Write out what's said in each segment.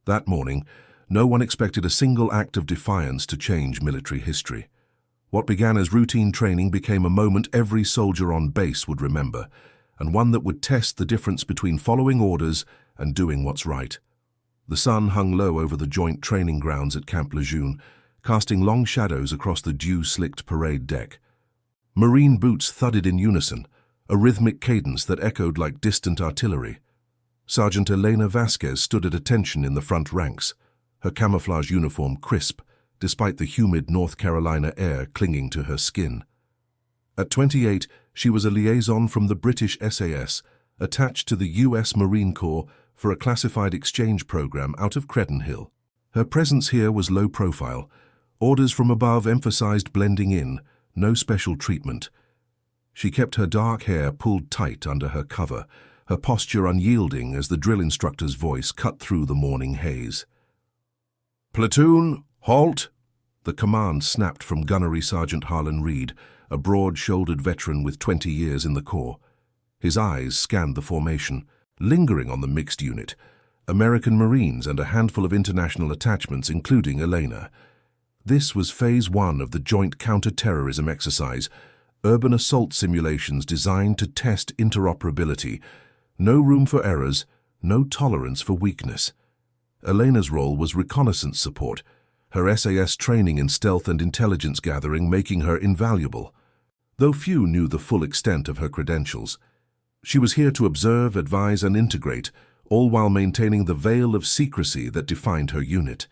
That morning, no one expected a single act of defiance to change military history. What began as routine training became a moment every soldier on base would remember, and one that would test the difference between following orders and doing what's right. The sun hung low over the joint training grounds at Camp Lejeune, casting long shadows across the dew-slicked parade deck. Marine boots thudded in unison, a rhythmic cadence that echoed like distant artillery. Sergeant Elena Vasquez stood at attention in the front ranks, her camouflage uniform crisp, despite the humid North Carolina air clinging to her skin. At 28, she was a liaison from the British SAS, attached to the U.S. Marine Corps for a classified exchange program out of Credenhill. Her presence here was low profile. Orders from above emphasized blending in, no special treatment. She kept her dark hair pulled tight under her cover, her posture unyielding as the drill instructor's voice cut through the morning haze. "Platoon, halt!" The command snapped from Gunnery Sergeant Harlan Reed, a broad-shouldered veteran with 20 years in the Corps. His eyes scanned the formation, lingering on the mixed unit, American Marines and a handful of international attachments, including Elena. This was Phase 1 of the Joint Counter-Terrorism Exercise, urban assault simulations designed to test interoperability. No room for errors, no tolerance for weakness. Elena's role was reconnaissance support, her SAS training in stealth and intelligence gathering making her invaluable, though few knew the full extent of her credentials. She was here to observe, advise, and integrate, all while maintaining the veil of secrecy that defined her unit.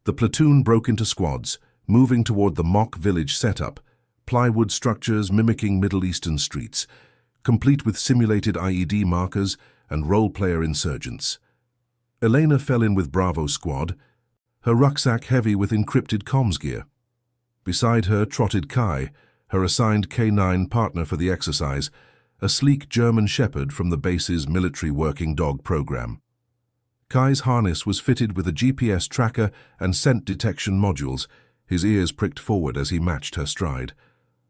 The platoon broke into squads, moving toward the mock village setup, plywood structures mimicking Middle Eastern streets, complete with simulated IED markers and role-player insurgents. Elena fell in with Bravo Squad, her rucksack heavy with encrypted comms gear. Beside her trotted Kai, her assigned K9 partner for the exercise, a sleek German shepherd from the base's military working dog program. Kai's harness was fitted with a GPS tracker and scent detection modules, his ears pricked forward as he matched her stride.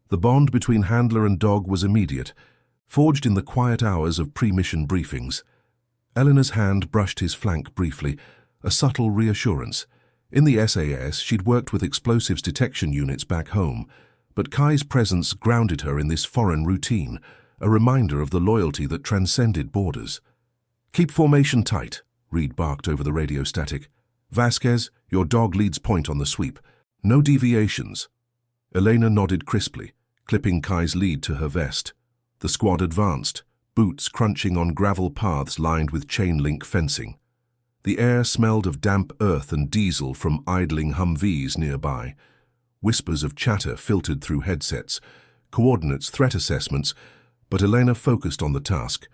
The bond between handler and dog was immediate, forged in the quiet hours of pre-mission briefings. Eleanor's hand brushed his flank briefly, a subtle reassurance. In the SAS, she'd worked with explosives detection units back home, but Kai's presence grounded her in this foreign routine, a reminder of the loyalty that transcended borders. "Keep formation tight," Reed barked over the radio static. "Vasquez, your dog leads point on the sweep. No deviations." Elena nodded crisply, clipping Kai's lead to her vest. The squad advanced, boots crunching on gravel paths lined with chain-link fencing. The air smelled of damp earth and diesel from idling Humvees nearby. Whispers of chatter filtered through headsets, coordinates, threat assessments, but Elena focused on the task,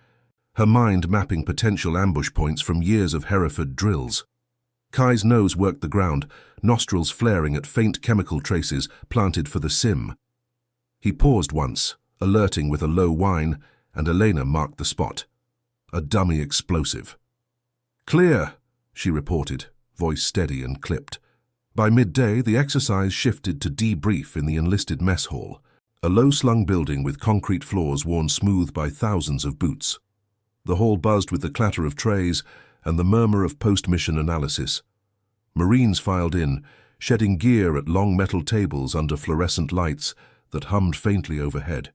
her mind mapping potential ambush points from years of Hereford drills. Kai's nose worked the ground, nostrils flaring at faint chemical traces planted for the sim. He paused once, alerting with a low whine, and Elena marked the spot. A dummy explosive. "Clear," she reported, voice steady and clipped. By midday, the exercise shifted to debrief in the enlisted mess hall, a low-slung building with concrete floors worn smooth by thousands of boots. The hall buzzed with the clatter of trays and the murmur of post-mission analysis. Marines filed in, shedding gear at long metal tables under fluorescent lights that hummed faintly overhead.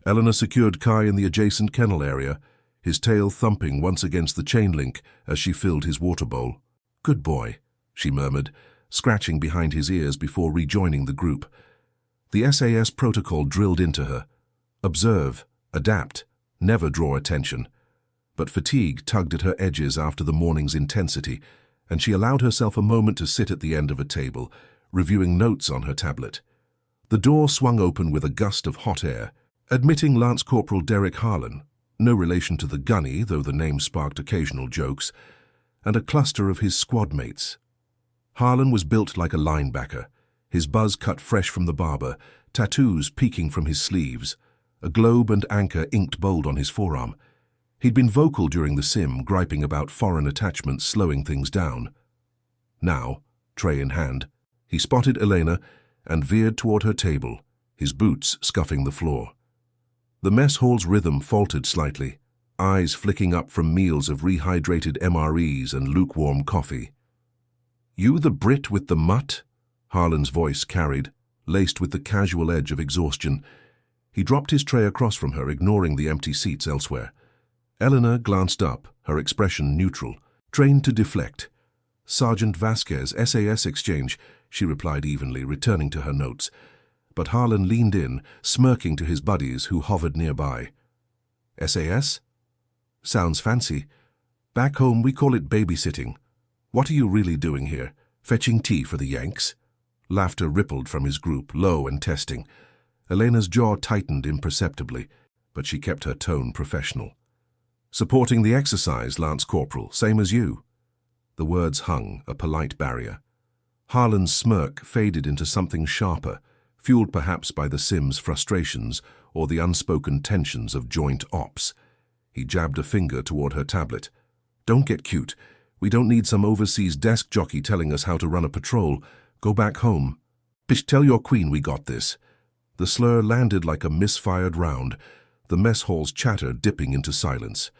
Eleanor secured Kai in the adjacent kennel area, his tail thumping once against the chain link as she filled his water bowl. "Good boy," she murmured, scratching behind his ears before rejoining the group. The SAS protocol drilled into her. Observe, adapt, never draw attention. But fatigue tugged at her edges after the morning's intensity, and she allowed herself a moment to sit at the end of a table, reviewing notes on her tablet. The door swung open with a gust of hot air, admitting Lance Corporal Derek Harlan, no relation to the gunny, though the name sparked occasional jokes, and a cluster of his squad mates. Harlan was built like a linebacker, his buzz cut fresh from the barber, tattoos peeking from his sleeves, a globe and anchor inked bold on his forearm. He'd been vocal during the sim, griping about foreign attachments slowing things down. Now, tray in hand, he spotted Elena and veered toward her table, his boots scuffing the floor. The mess hall's rhythm faltered slightly, eyes flicking up from meals of rehydrated MREs and lukewarm coffee. You the Brit with the mutt? Harlan's voice carried, laced with the casual edge of exhaustion. He dropped his tray across from her, ignoring the empty seats elsewhere. Eleanor glanced up, her expression neutral, trained to deflect. Sergeant Vasquez, SAS exchange, she replied evenly, returning to her notes. But Harlan leaned in, smirking to his buddies who hovered nearby. SAS? Sounds fancy. Back home we call it babysitting. What are you really doing here? Fetching tea for the Yanks? Laughter rippled from his group, low and testing. Elena's jaw tightened imperceptibly, but she kept her tone professional. Supporting the exercise, Lance Corporal, same as you. The words hung, a polite barrier. Harlan's smirk faded into something sharper, fueled perhaps by the Sim's frustrations or the unspoken tensions of joint ops. He jabbed a finger toward her tablet. Don't get cute. We don't need some overseas desk jockey telling us how to run a patrol. Go back home. Btch, tell your queen we got this. The slur landed like a misfired round, the mess hall's chatter dipping into silence.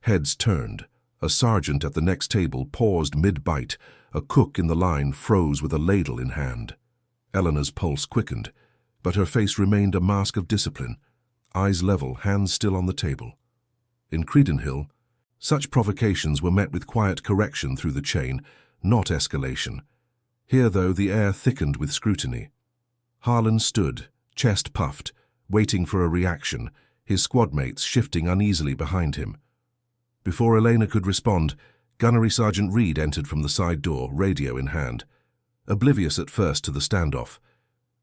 Heads turned. A sergeant at the next table paused mid-bite. A cook in the line froze with a ladle in hand. Eleanor's pulse quickened, but her face remained a mask of discipline, eyes level, hands still on the table. In Credenhill, such provocations were met with quiet correction through the chain, not escalation. Here, though, the air thickened with scrutiny. Harlan stood, chest puffed, waiting for a reaction, his squadmates shifting uneasily behind him. Before Elena could respond, Gunnery Sergeant Reed entered from the side door, radio in hand. Oblivious at first to the standoff.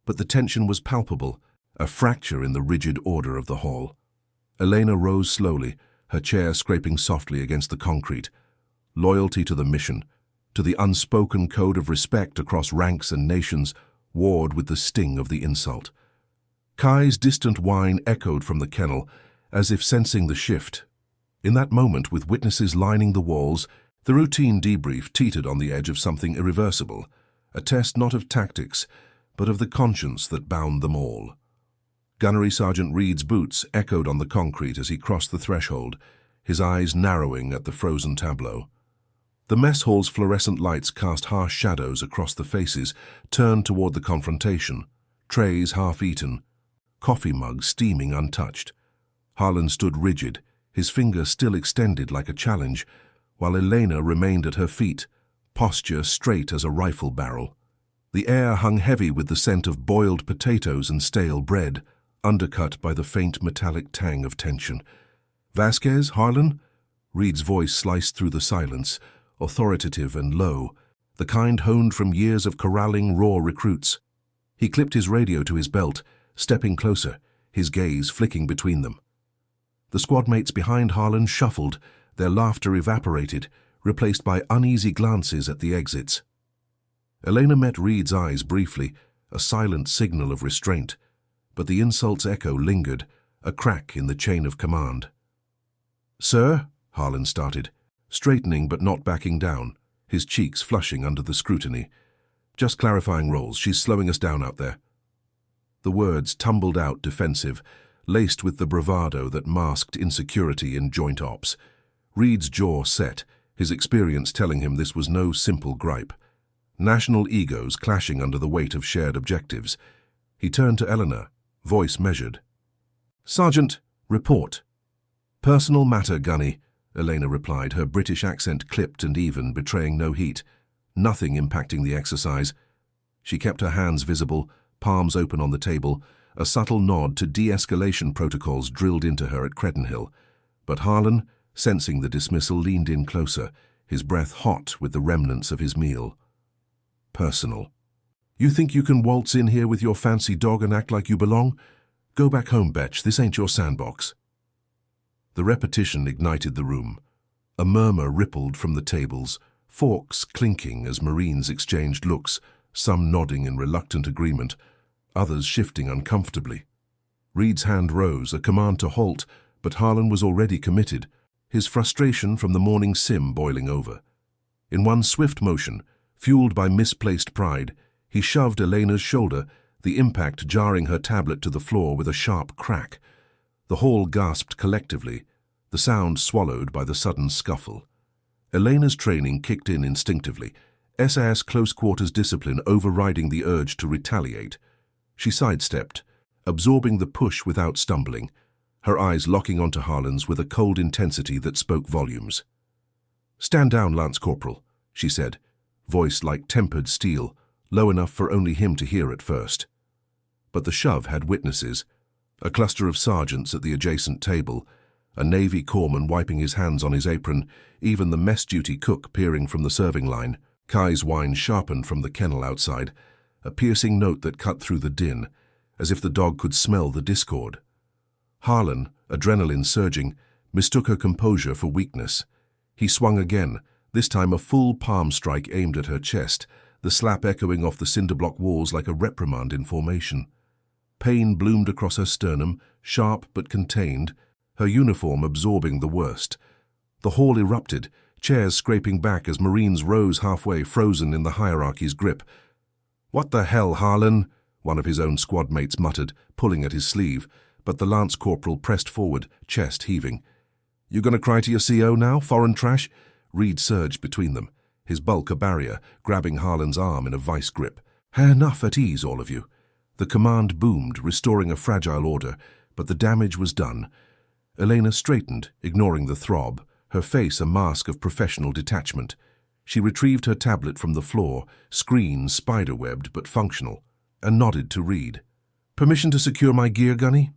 But the tension was palpable, a fracture in the rigid order of the hall. Elena rose slowly, her chair scraping softly against the concrete. Loyalty to the mission, to the unspoken code of respect across ranks and nations, warred with the sting of the insult. Kai's distant whine echoed from the kennel, as if sensing the shift. In that moment, with witnesses lining the walls, the routine debrief teetered on the edge of something irreversible, a test not of tactics, but of the conscience that bound them all. Gunnery Sergeant Reed's boots echoed on the concrete as he crossed the threshold, his eyes narrowing at the frozen tableau. The mess hall's fluorescent lights cast harsh shadows across the faces, turned toward the confrontation, trays half-eaten, coffee mugs steaming untouched. Harlan stood rigid, his finger still extended like a challenge, while Elena remained at her feet, posture straight as a rifle barrel. The air hung heavy with the scent of boiled potatoes and stale bread, undercut by the faint metallic tang of tension. Vasquez, Harlan? Reed's voice sliced through the silence, authoritative and low, the kind honed from years of corralling raw recruits. He clipped his radio to his belt, stepping closer, his gaze flicking between them. The squadmates behind Harlan shuffled, their laughter evaporated, replaced by uneasy glances at the exits. Elena met Reed's eyes briefly, a silent signal of restraint, but the insult's echo lingered, a crack in the chain of command. "Sir?" Harlan started, straightening but not backing down, his cheeks flushing under the scrutiny. "Just clarifying roles, she's slowing us down out there." The words tumbled out defensive, laced with the bravado that masked insecurity in joint ops. Reed's jaw set, his experience telling him this was no simple gripe. National egos clashing under the weight of shared objectives. He turned to Eleanor, voice measured. "Sergeant, report." "Personal matter, Gunny," Elena replied, her British accent clipped and even, betraying no heat. Nothing impacting the exercise. She kept her hands visible, palms open on the table, a subtle nod to de-escalation protocols drilled into her at Credenhill. But Harlan, sensing the dismissal, leaned in closer, his breath hot with the remnants of his meal. "Personal. You think you can waltz in here with your fancy dog and act like you belong? Go back home, Btch. This ain't your sandbox." The repetition ignited the room. A murmur rippled from the tables, forks clinking as Marines exchanged looks, some nodding in reluctant agreement, others shifting uncomfortably. Reed's hand rose, a command to halt, but Harlan was already committed, his frustration from the morning sim boiling over. In one swift motion, fueled by misplaced pride, he shoved Elena's shoulder, the impact jarring her tablet to the floor with a sharp crack. The hall gasped collectively, the sound swallowed by the sudden scuffle. Elena's training kicked in instinctively, SAS close-quarters discipline overriding the urge to retaliate. She sidestepped, absorbing the push without stumbling, her eyes locking onto Harlan's with a cold intensity that spoke volumes. "Stand down, Lance Corporal," she said, voice like tempered steel, low enough for only him to hear at first. But the shove had witnesses, a cluster of sergeants at the adjacent table, a Navy corpsman wiping his hands on his apron, even the mess duty cook peering from the serving line. Kai's whine sharpened from the kennel outside, a piercing note that cut through the din, as if the dog could smell the discord. Harlan, adrenaline surging, mistook her composure for weakness. He swung again, this time a full palm strike aimed at her chest, the slap echoing off the cinder-block walls like a reprimand in formation. Pain bloomed across her sternum, sharp but contained, her uniform absorbing the worst. The hall erupted, chairs scraping back as Marines rose halfway, frozen in the hierarchy's grip. "What the hell, Harlan?" one of his own squad mates muttered, pulling at his sleeve, but the Lance Corporal pressed forward, chest heaving. "You gonna cry to your CO now, foreign trash?" Reed surged between them, his bulk a barrier, grabbing Harlan's arm in a vice grip. "Enough, at ease, all of you." The command boomed, restoring a fragile order, but the damage was done. Elena straightened, ignoring the throb, her face a mask of professional detachment. She retrieved her tablet from the floor, screen spider-webbed but functional, and nodded to Reed. "Permission to secure my gear, Gunny?"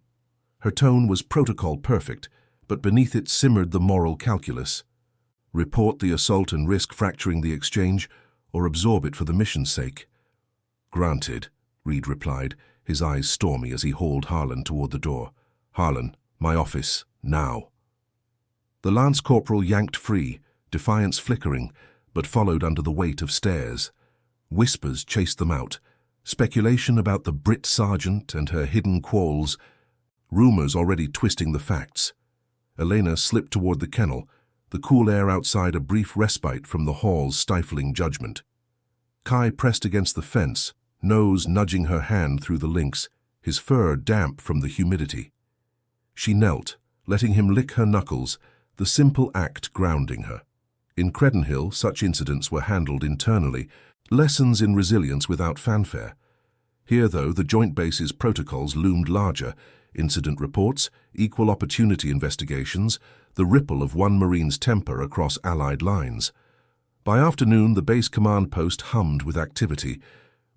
Her tone was protocol perfect, but beneath it simmered the moral calculus. Report the assault and risk fracturing the exchange, or absorb it for the mission's sake. "Granted," Reed replied, his eyes stormy as he hauled Harlan toward the door. "Harlan, my office, now." The Lance Corporal yanked free, defiance flickering, but followed under the weight of stares. Whispers chased them out, speculation about the Brit sergeant and her hidden quals, rumors already twisting the facts. Elena slipped toward the kennel, the cool air outside a brief respite from the hall's stifling judgment. Kai pressed against the fence, nose nudging her hand through the links, his fur damp from the humidity. She knelt, letting him lick her knuckles, the simple act grounding her. In Credenhill, such incidents were handled internally, lessons in resilience without fanfare. Here, though, the Joint Base's protocols loomed larger: incident reports, equal opportunity investigations, the ripple of one Marine's temper across Allied lines. By afternoon, the base command post hummed with activity,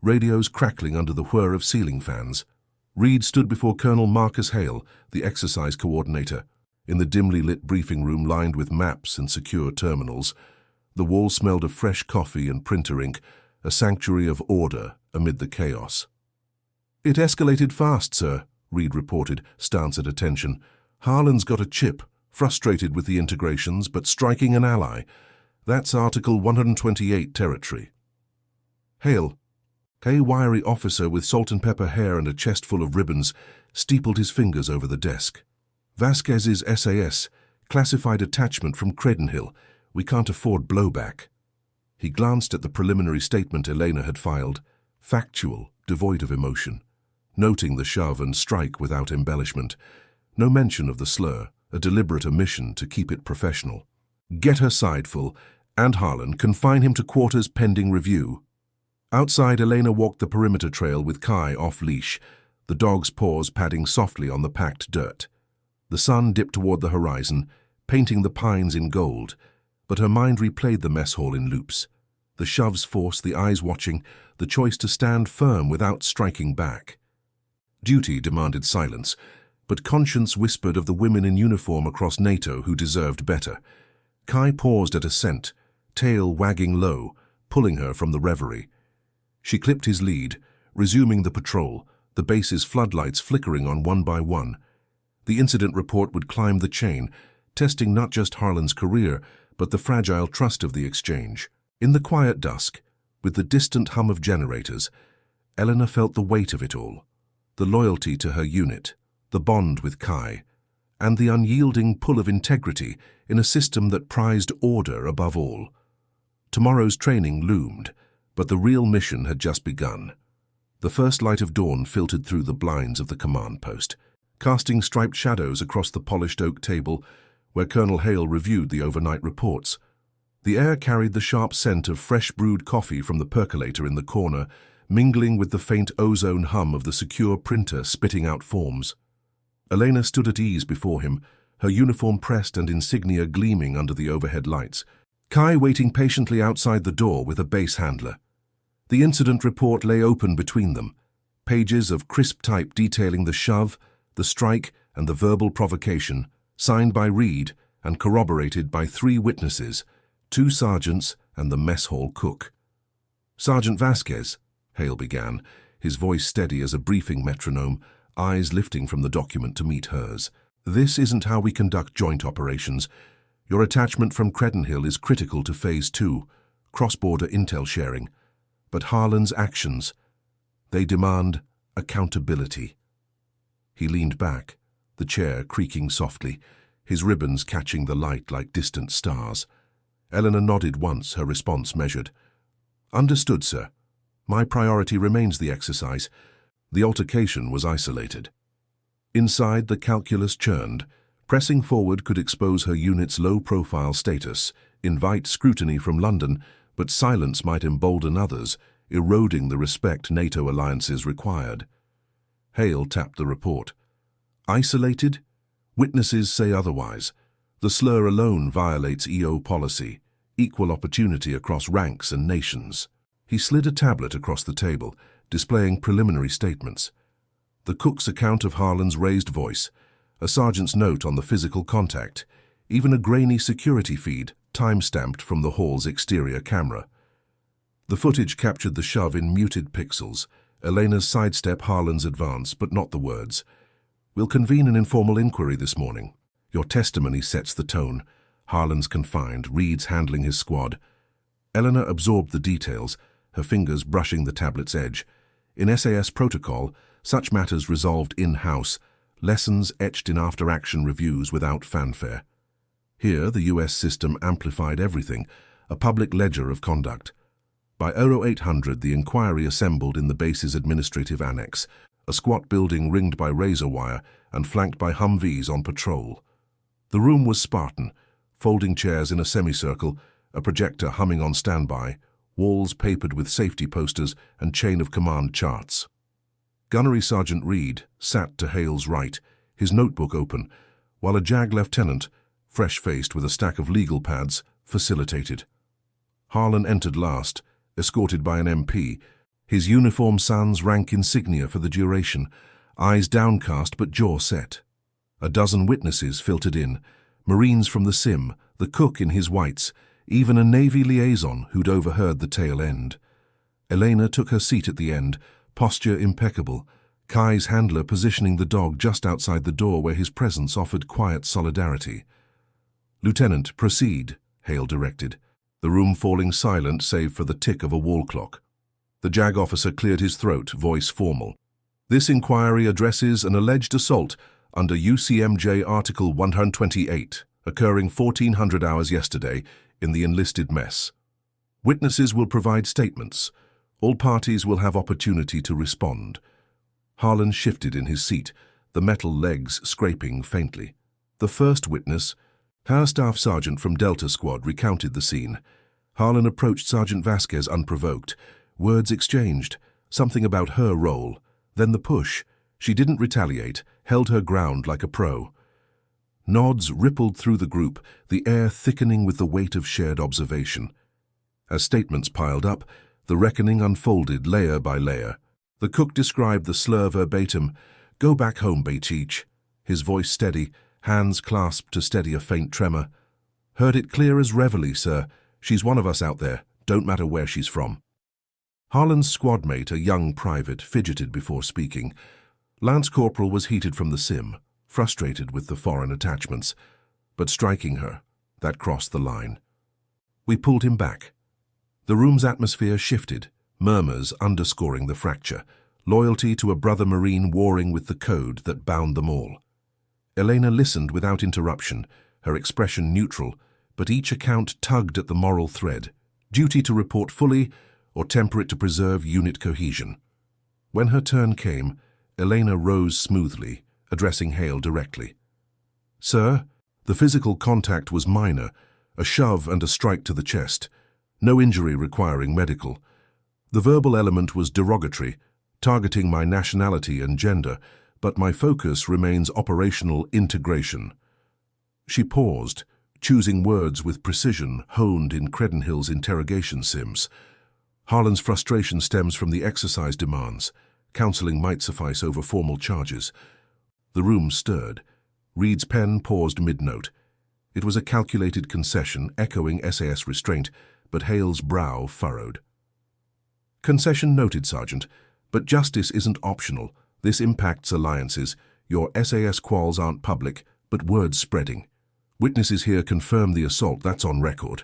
radios crackling under the whir of ceiling fans. Reed stood before Colonel Marcus Hale, the exercise coordinator, in the dimly lit briefing room lined with maps and secure terminals. The wall smelled of fresh coffee and printer ink, a sanctuary of order amid the chaos. "It escalated fast, sir," Reed reported, stance at attention. "Harlan's got a chip, frustrated with the integrations, but striking an ally. That's Article 128 territory." Hale, a wiry officer with salt-and-pepper hair and a chest full of ribbons, steepled his fingers over the desk. "Vasquez's SAS, classified attachment from Credenhill. We can't afford blowback." He glanced at the preliminary statement Elena had filed, factual, devoid of emotion, noting the shove and strike without embellishment. No mention of the slur, a deliberate omission to keep it professional. "Get her side full, and Harlan, confine him to quarters pending review." Outside, Elena walked the perimeter trail with Kai off-leash, the dog's paws padding softly on the packed dirt. The sun dipped toward the horizon, painting the pines in gold, but her mind replayed the mess hall in loops. The shove's force, the eyes watching, the choice to stand firm without striking back. Duty demanded silence, but conscience whispered of the women in uniform across NATO who deserved better. Kai paused at a scent, tail wagging low, pulling her from the reverie. She clipped his lead, resuming the patrol, the base's floodlights flickering on one by one. The incident report would climb the chain, testing not just Harlan's career, but the fragile trust of the exchange. In the quiet dusk, with the distant hum of generators, Elena felt the weight of it all. The loyalty to her unit, the bond with Kai, and the unyielding pull of integrity in a system that prized order above all. Tomorrow's training loomed, but the real mission had just begun. The first light of dawn filtered through the blinds of the command post, casting striped shadows across the polished oak table where Colonel Hale reviewed the overnight reports. The air carried the sharp scent of fresh brewed coffee from the percolator in the corner, mingling with the faint ozone hum of the secure printer spitting out forms. Elena stood at ease before him, her uniform pressed and insignia gleaming under the overhead lights. Kai waiting patiently outside the door with a base handler. The incident report lay open between them, pages of crisp type detailing the shove, the strike, and the verbal provocation, signed by Reed and corroborated by 3 witnesses, 2 sergeants and the mess hall cook. "Sergeant Vasquez," Hale began, his voice steady as a briefing metronome, eyes lifting from the document to meet hers. "This isn't how we conduct joint operations. Your attachment from Credenhill is critical to Phase 2, cross-border intel sharing. But Harlan's actions, they demand accountability." He leaned back, the chair creaking softly, his ribbons catching the light like distant stars. Eleanor nodded once, her response measured. "Understood, sir. My priority remains the exercise." The altercation was isolated. Inside, the calculus churned. Pressing forward could expose her unit's low-profile status, invite scrutiny from London, but silence might embolden others, eroding the respect NATO alliances required. Hale tapped the report. "Isolated? Witnesses say otherwise. The slur alone violates EO policy, equal opportunity across ranks and nations." He slid a tablet across the table, displaying preliminary statements. The cook's account of Harlan's raised voice, a sergeant's note on the physical contact, even a grainy security feed, time-stamped from the hall's exterior camera. The footage captured the shove in muted pixels, Elena's sidestep, Harlan's advance, but not the words. "We'll convene an informal inquiry this morning. Your testimony sets the tone." Harlan's confined, Reed's handling his squad. Eleanor absorbed the details, her fingers brushing the tablet's edge. In SAS protocol, such matters resolved in-house, lessons etched in after-action reviews without fanfare. Here, the US system amplified everything, a public ledger of conduct. By 0800, the inquiry assembled in the base's administrative annex, a squat building ringed by razor wire and flanked by Humvees on patrol. The room was Spartan, folding chairs in a semicircle, a projector humming on standby, walls papered with safety posters and chain of command charts. Gunnery Sergeant Reed sat to Hale's right, his notebook open, while a JAG lieutenant, fresh-faced with a stack of legal pads, facilitated. Harlan entered last, escorted by an MP, his uniform sans rank insignia for the duration, eyes downcast but jaw set. A dozen witnesses filtered in, Marines from the Sim, the cook in his whites, even a Navy liaison who'd overheard the tail end. Elena took her seat at the end, posture impeccable, Kai's handler positioning the dog just outside the door where his presence offered quiet solidarity. "Lieutenant, proceed," Hale directed, the room falling silent save for the tick of a wall clock. The JAG officer cleared his throat, voice formal. "This inquiry addresses an alleged assault under UCMJ Article 128, occurring 1400 hours yesterday in the enlisted mess. Witnesses will provide statements. All parties will have opportunity to respond." Harlan shifted in his seat, the metal legs scraping faintly. The first witness, her staff sergeant from Delta Squad, recounted the scene. Harlan approached Sergeant Vasquez unprovoked. Words exchanged, something about her role. Then the push. She didn't retaliate, held her ground like a pro. Nods rippled through the group, the air thickening with the weight of shared observation. As statements piled up, the reckoning unfolded layer by layer. The cook described the slur verbatim. "Go back home, Btch." His voice steady, hands clasped to steady a faint tremor. "Heard it clear as reveille, sir. She's one of us out there, don't matter where she's from." Harlan's squadmate, a young private, fidgeted before speaking. Lance Corporal was heated from the Sim, frustrated with the foreign attachments, but striking her, that crossed the line. We pulled him back. The room's atmosphere shifted, murmurs underscoring the fracture, loyalty to a brother Marine warring with the code that bound them all. Elena listened without interruption, her expression neutral, but each account tugged at the moral thread, duty to report fully or temperate to preserve unit cohesion. When her turn came, Elena rose smoothly, addressing Hale directly. "Sir, the physical contact was minor, A shove and a strike to the chest. No injury requiring medical. The verbal element was derogatory, targeting my nationality and gender, but my focus remains operational integration. She paused, choosing words with precision honed in Credenhill's interrogation sims. Harlan's frustration stems from the exercise demands. Counseling might suffice over formal charges. The room stirred. Reed's pen paused mid-note. It was a calculated concession, echoing SAS restraint, but Hale's brow furrowed. Concession noted, Sergeant, but justice isn't optional. This impacts alliances. Your SAS quals aren't public, but word's spreading. Witnesses here confirm the assault, that's on record.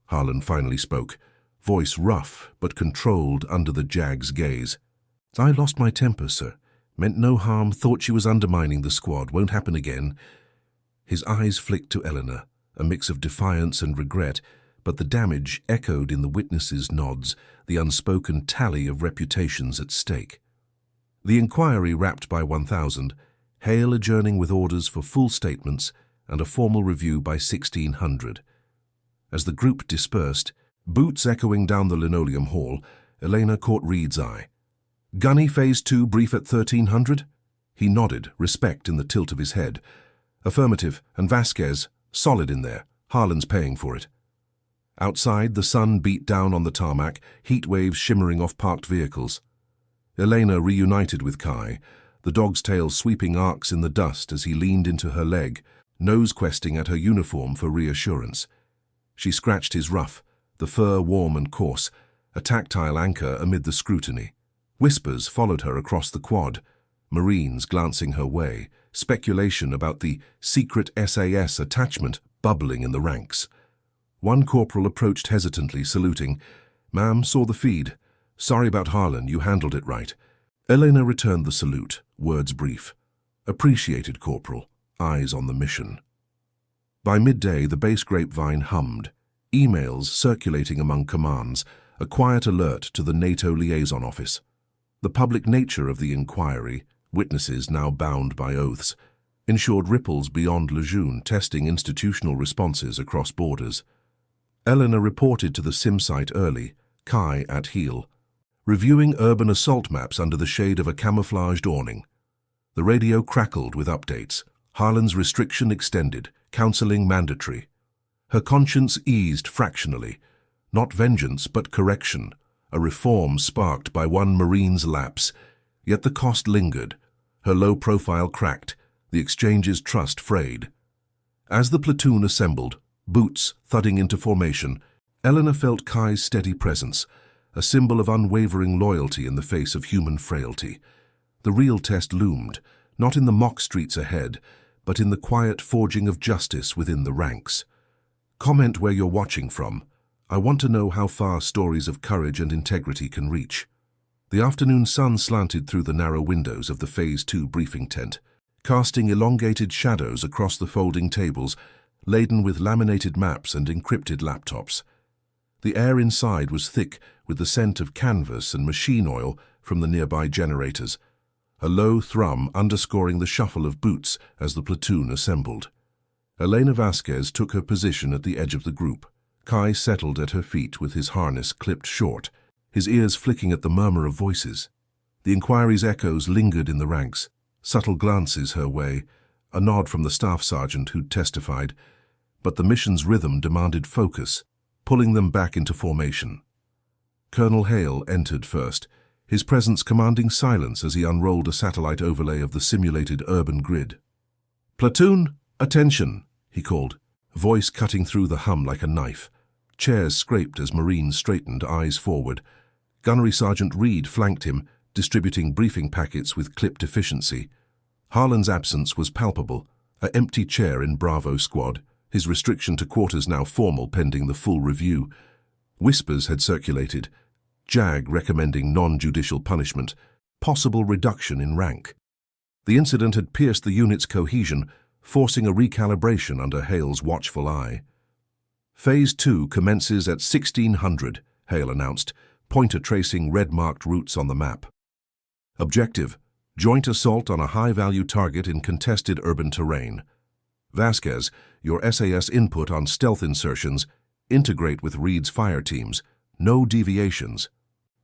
Harlan finally spoke, voice rough but controlled under the JAG's gaze. I lost my temper, sir. Meant no harm, thought she was undermining the squad. Won't happen again. His eyes flicked to Eleanor, a mix of defiance and regret, but the damage echoed in the witnesses' nods, the unspoken tally of reputations at stake. The inquiry wrapped by 1000, Hale adjourning with orders for full statements and a formal review by 1600. As the group dispersed, boots echoing down the linoleum hall, Elena caught Reed's eye. Gunny Phase 2 brief at 1300? He nodded, respect in the tilt of his head. Affirmative, and Vasquez, solid in there. Harlan's paying for it. Outside, the sun beat down on the tarmac, heat waves shimmering off parked vehicles. Elena reunited with Kai, the dog's tail sweeping arcs in the dust as he leaned into her leg, nose questing at her uniform for reassurance. She scratched his ruff, the fur warm and coarse, a tactile anchor amid the scrutiny. Whispers followed her across the quad, Marines glancing her way, speculation about the secret SAS attachment bubbling in the ranks. One corporal approached hesitantly, saluting. Ma'am, saw the feed. Sorry about Harlan, you handled it right. Elena returned the salute, words brief. Appreciated, Corporal, eyes on the mission. By midday, the base grapevine hummed. Emails circulating among commands, a quiet alert to the NATO liaison office. The public nature of the inquiry, witnesses now bound by oaths, ensured ripples beyond Lejeune, testing institutional responses across borders. Eleanor reported to the sim site early, Kai at heel, reviewing urban assault maps under the shade of a camouflaged awning. The radio crackled with updates. Harlan's restriction extended, counseling mandatory. Her conscience eased fractionally, not vengeance but correction, a reform sparked by one Marine's lapse, yet the cost lingered. Her low profile cracked, the exchange's trust frayed. As the platoon assembled, boots thudding into formation, Eleanor felt Kai's steady presence, a symbol of unwavering loyalty in the face of human frailty. The real test loomed, not in the mock streets ahead, but in the quiet forging of justice within the ranks. Comment where you're watching from. I want to know how far stories of courage and integrity can reach. The afternoon sun slanted through the narrow windows of the Phase 2 briefing tent, casting elongated shadows across the folding tables, laden with laminated maps and encrypted laptops. The air inside was thick with the scent of canvas and machine oil from the nearby generators, a low thrum underscoring the shuffle of boots as the platoon assembled. Elena Vasquez took her position at the edge of the group. Kai settled at her feet with his harness clipped short, his ears flicking at the murmur of voices. The inquiry's echoes lingered in the ranks, subtle glances her way, a nod from the staff sergeant who'd testified, but the mission's rhythm demanded focus, pulling them back into formation. Colonel Hale entered first, his presence commanding silence as he unrolled a satellite overlay of the simulated urban grid. "Platoon, attention," he called, voice cutting through the hum like a knife. Chairs scraped as Marines straightened, eyes forward. Gunnery Sergeant Reed flanked him, distributing briefing packets with clipped efficiency. Harlan's absence was palpable, an empty chair in Bravo squad, his restriction to quarters now formal pending the full review. Whispers had circulated, JAG recommending non-judicial punishment, possible reduction in rank. The incident had pierced the unit's cohesion, forcing a recalibration under Hale's watchful eye. Phase 2 commences at 1600, Hale announced, pointer tracing red-marked routes on the map. Objective: joint assault on a high-value target in contested urban terrain. Vasquez, your SAS input on stealth insertions, integrate with Reed's fire teams. No deviations.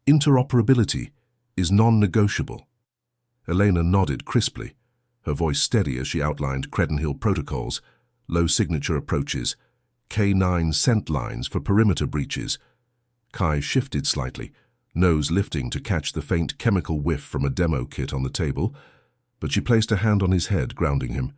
Interoperability is non-negotiable. Elena nodded crisply, her voice steady as she outlined Credenhill protocols, low signature approaches, K9 scent lines for perimeter breaches. Kai shifted slightly, nose lifting to catch the faint chemical whiff from a demo kit on the table, but she placed a hand on his head, grounding him.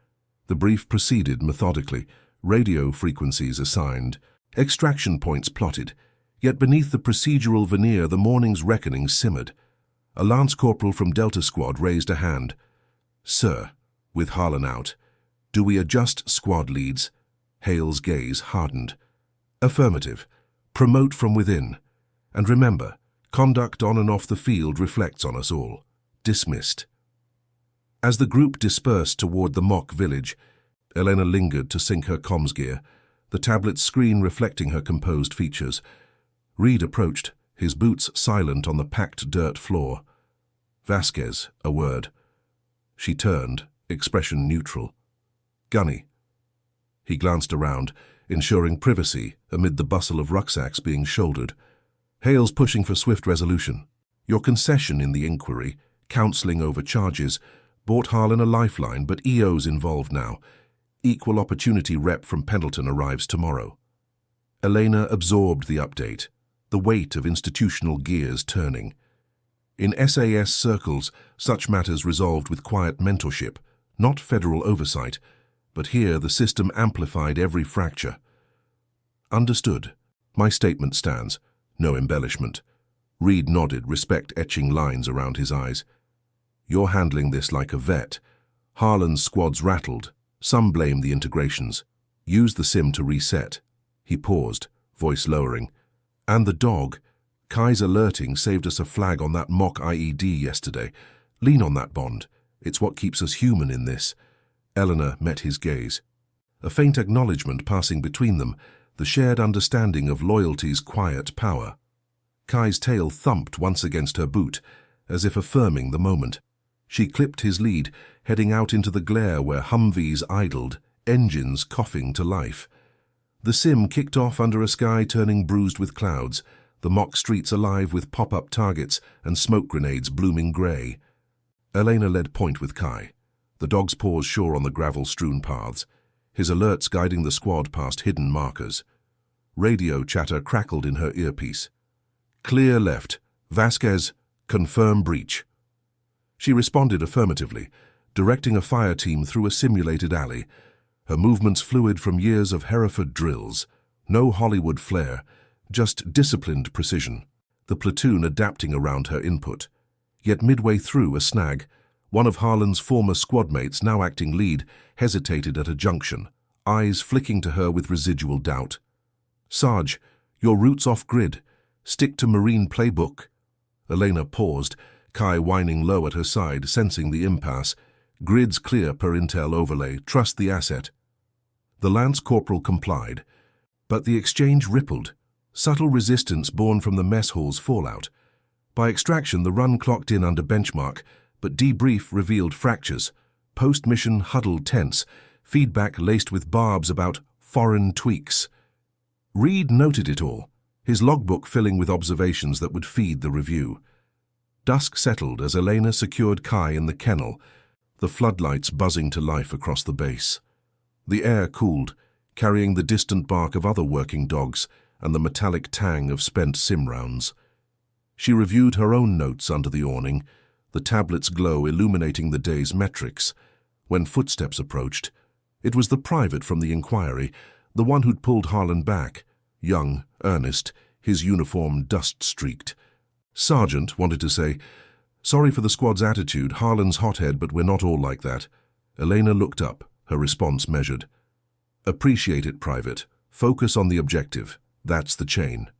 The brief proceeded methodically, radio frequencies assigned, extraction points plotted, yet beneath the procedural veneer the morning's reckoning simmered. A lance corporal from Delta Squad raised a hand. "Sir," with Harlan out, "do we adjust squad leads?" Hale's gaze hardened. "Affirmative. Promote from within. And remember, conduct on and off the field reflects on us all. Dismissed." As the group dispersed toward the mock village, Elena lingered to sync her comms gear, the tablet's screen reflecting her composed features. Reed approached, his boots silent on the packed dirt floor. "Vasquez," a word. She turned, expression neutral. "Gunny." He glanced around, ensuring privacy amid the bustle of rucksacks being shouldered. "Hale's pushing for swift resolution. Your concession in the inquiry, counseling over charges, bought Harlan a lifeline, but EO's involved now. Equal opportunity rep from Pendleton arrives tomorrow." Elena absorbed the update, the weight of institutional gears turning. In SAS circles, such matters resolved with quiet mentorship, not federal oversight, but here the system amplified every fracture. "Understood. My statement stands. No embellishment." Reed nodded, respect etching lines around his eyes. "You're handling this like a vet. Harlan's squad's rattled. Some blame the integrations. Use the sim to reset." He paused, voice lowering. "And the dog. Kai's alerting saved us a flag on that mock IED yesterday. Lean on that bond. It's what keeps us human in this." Eleanor met his gaze. A faint acknowledgement passing between them, the shared understanding of loyalty's quiet power. Kai's tail thumped once against her boot, as if affirming the moment. She clipped his lead, heading out into the glare where Humvees idled, engines coughing to life. The sim kicked off under a sky turning bruised with clouds, the mock streets alive with pop-up targets and smoke grenades blooming grey. Elena led point with Kai, the dog's paws sure on the gravel-strewn paths, his alerts guiding the squad past hidden markers. Radio chatter crackled in her earpiece. "Clear left. Vasquez, confirm breach." She responded affirmatively, directing a fire team through a simulated alley, her movements fluid from years of Hereford drills. No Hollywood flair, just disciplined precision, the platoon adapting around her input. Yet midway through a snag, one of Harlan's former squadmates, now acting lead, hesitated at a junction, eyes flicking to her with residual doubt. "Sarge, your route's off-grid. Stick to Marine playbook." Elena paused, Kai whining low at her side, sensing the impasse. "Grid's clear per intel overlay. Trust the asset." The lance corporal complied, but the exchange rippled, subtle resistance born from the mess hall's fallout. By extraction, the run clocked in under benchmark, but debrief revealed fractures, post-mission huddle tense, feedback laced with barbs about foreign tweaks. Reed noted it all, his logbook filling with observations that would feed the review. Dusk settled as Elena secured Kai in the kennel, the floodlights buzzing to life across the base. The air cooled, carrying the distant bark of other working dogs and the metallic tang of spent sim rounds. She reviewed her own notes under the awning, the tablet's glow illuminating the day's metrics. When footsteps approached, it was the private from the inquiry, the one who'd pulled Harlan back, young, earnest, his uniform dust-streaked. "Sergeant," wanted to say, "Sorry for the squad's attitude. Harlan's hothead, but we're not all like that." Elena looked up, her response measured. "Appreciate it, Private. Focus on the objective. That's the chain."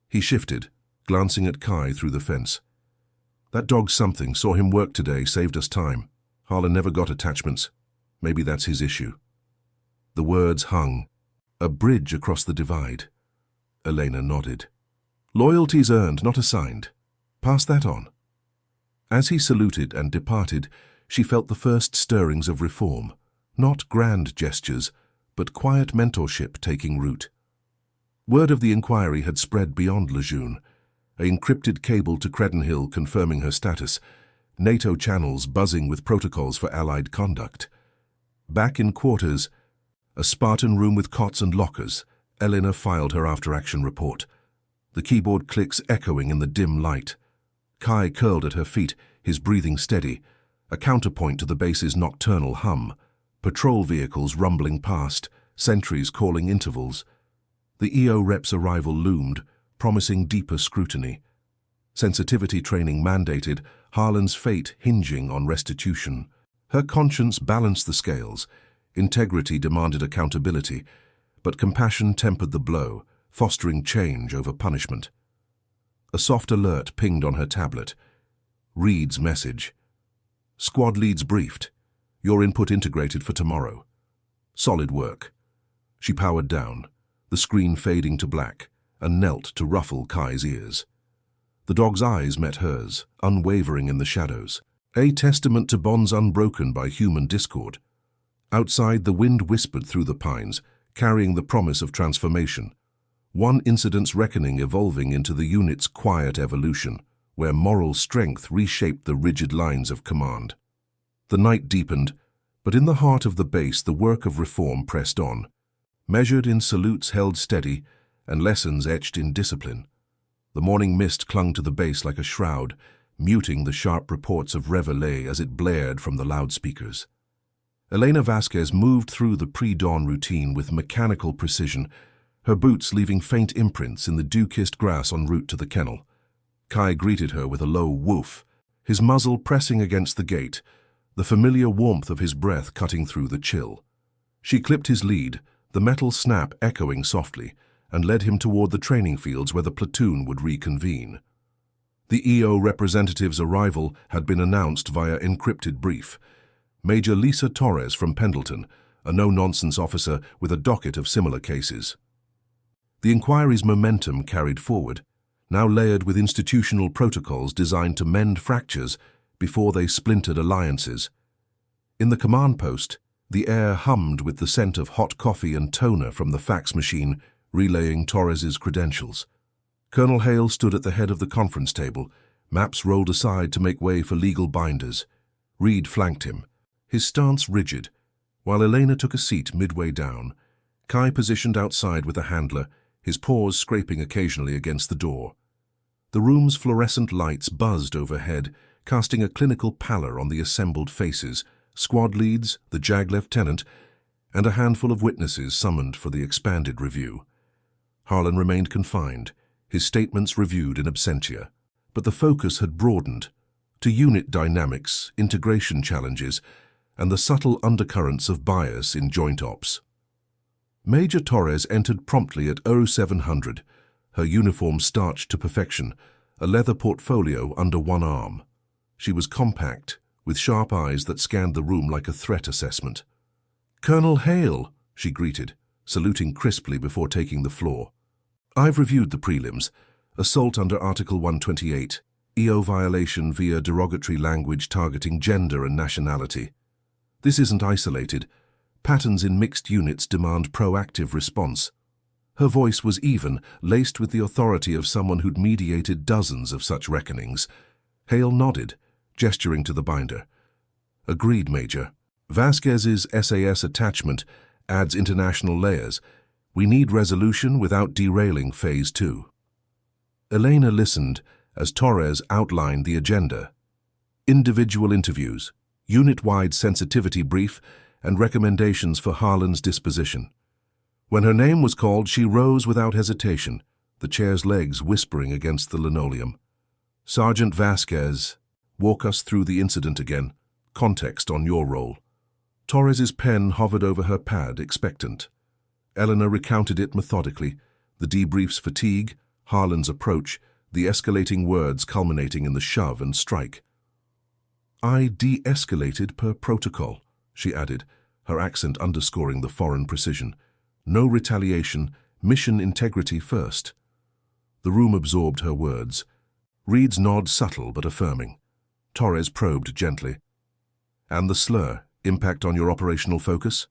He shifted, glancing at Kai through the fence. "That dog's something. Saw him work today, saved us time. Harlan never got attachments. Maybe that's his issue." The words hung. A bridge across the divide. Elena nodded. "Loyalty's earned, not assigned. Pass that on." As he saluted and departed, she felt the first stirrings of reform, Not grand gestures, but quiet mentorship taking root. Word of the inquiry had spread beyond Lejeune. An encrypted cable to Credenhill confirming her status, NATO channels buzzing with protocols for Allied conduct. Back in quarters, a Spartan room with cots and lockers, Elena filed her after-action report. The keyboard clicks echoing in the dim light. Kai curled at her feet, his breathing steady, a counterpoint to the base's nocturnal hum. Patrol vehicles rumbling past, sentries calling intervals. The EO rep's arrival loomed, promising deeper scrutiny. Sensitivity training mandated, Harlan's fate hinging on restitution. Her conscience balanced the scales. Integrity demanded accountability, but compassion tempered the blow, fostering change over punishment. A soft alert pinged on her tablet. Reed's message. Squad leads briefed. Your input integrated for tomorrow. Solid work. She powered down, the screen fading to black, and knelt to ruffle Kai's ears. The dog's eyes met hers, unwavering in the shadows, a testament to bonds unbroken by human discord. Outside, the wind whispered through the pines, carrying the promise of transformation. One incident's reckoning evolving into the unit's quiet evolution, where moral strength reshaped the rigid lines of command. The night deepened, but in the heart of the base the work of reform pressed on, measured in salutes held steady and lessons etched in discipline. The morning mist clung to the base like a shroud, muting the sharp reports of reveille as it blared from the loudspeakers. Elena Vasquez moved through the pre-dawn routine with mechanical precision, her boots leaving faint imprints in the dew-kissed grass en route to the kennel. Kai greeted her with a low woof, his muzzle pressing against the gate, the familiar warmth of his breath cutting through the chill. She clipped his lead, the metal snap echoing softly, and led him toward the training fields where the platoon would reconvene. The EO representative's arrival had been announced via encrypted brief. Major Lisa Torres from Pendleton, a no-nonsense officer with a docket of similar cases. The inquiry's momentum carried forward, now layered with institutional protocols designed to mend fractures before they splintered alliances. In the command post, the air hummed with the scent of hot coffee and toner from the fax machine, relaying Torres's credentials. Colonel Hale stood at the head of the conference table, maps rolled aside to make way for legal binders. Reed flanked him, his stance rigid, while Elena took a seat midway down. Kai positioned outside with a handler, his paws scraping occasionally against the door. The room's fluorescent lights buzzed overhead, casting a clinical pallor on the assembled faces, squad leads, the JAG lieutenant, and a handful of witnesses summoned for the expanded review. Harlan remained confined, his statements reviewed in absentia, but the focus had broadened to unit dynamics, integration challenges, and the subtle undercurrents of bias in joint ops. Major Torres entered promptly at 0700, her uniform starched to perfection, a leather portfolio under one arm. She was compact, with sharp eyes that scanned the room like a threat assessment. "Colonel Hale," she greeted, saluting crisply before taking the floor. "I've reviewed the prelims. Assault under Article 128, EO violation via derogatory language targeting gender and nationality. This isn't isolated. Patterns in mixed units demand proactive response." Her voice was even, laced with the authority of someone who'd mediated dozens of such reckonings. Hale nodded, gesturing to the binder. "Agreed, Major. Vasquez's SAS attachment adds international layers. We need resolution without derailing Phase 2. Elena listened as Torres outlined the agenda. Individual interviews, unit-wide sensitivity brief, and recommendations for Harlan's disposition. When her name was called, she rose without hesitation, the chair's legs whispering against the linoleum. "Sergeant Vasquez, walk us through the incident again. Context on your role." Torres's pen hovered over her pad, expectant. Eleanor recounted it methodically, the debrief's fatigue, Harlan's approach, the escalating words culminating in the shove and strike. "I de-escalated per protocol," she added, her accent underscoring the foreign precision. "No retaliation, mission integrity first." The room absorbed her words. Reed's nod subtle but affirming. Torres probed gently. "And the slur, Impact on your operational focus?